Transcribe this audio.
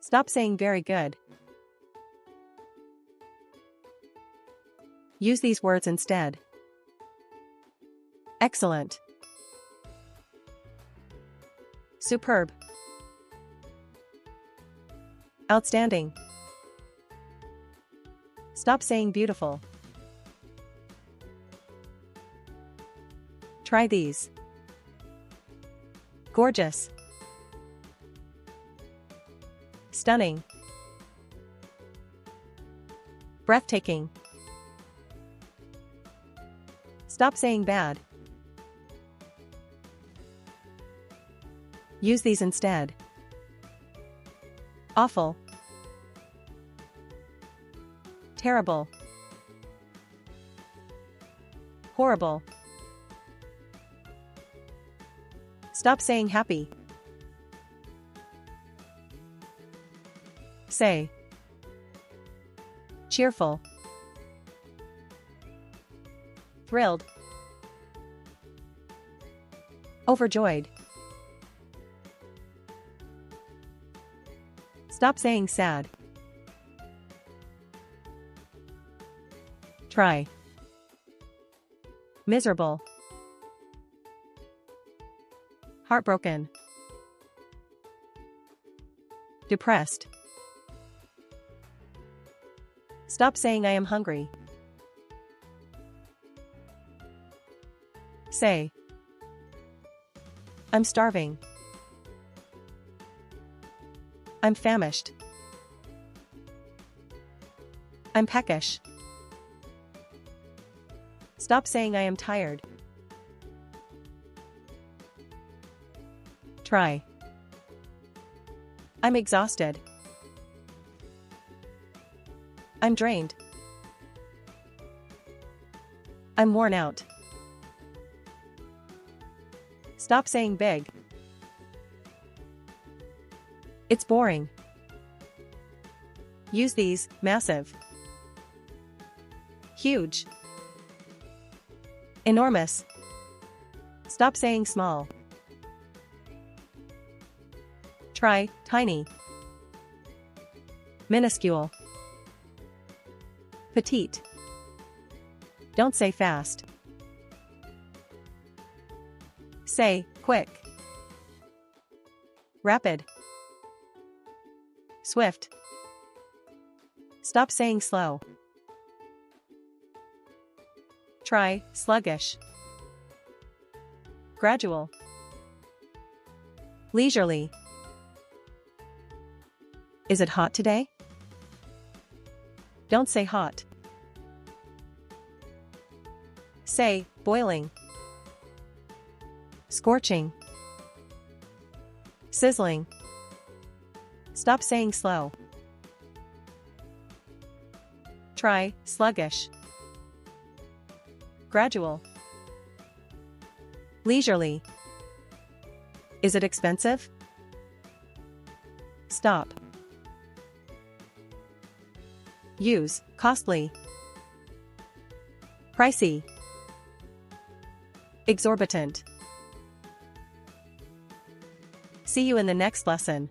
Stop saying very good. Use these words instead. Excellent. Superb. Outstanding. Stop saying beautiful. Try these. Gorgeous. Stunning. Breathtaking. Stop saying bad. Use these instead. Awful. Terrible. Horrible. Stop saying happy. Say. Cheerful. Thrilled. Overjoyed. Stop saying sad. Try. Miserable. Heartbroken. Depressed. Stop saying I am hungry. Say. I'm starving. I'm famished. I'm peckish. Stop saying I am tired. Try. I'm exhausted. I'm drained. I'm worn out. Stop saying big. It's boring. Use these. Massive. Huge. Enormous. Stop saying small. Try. Tiny. Minuscule. Petite. Don't say fast. Say, quick. Rapid. Swift. Stop saying slow. Try, sluggish. Gradual. Leisurely. Is it hot today? Don't say hot. Say, boiling. Scorching. Sizzling. Stop saying slow. Try, sluggish. Gradual. Leisurely. Is it expensive? Stop. Use, costly. Pricey. Exorbitant. See you in the next lesson.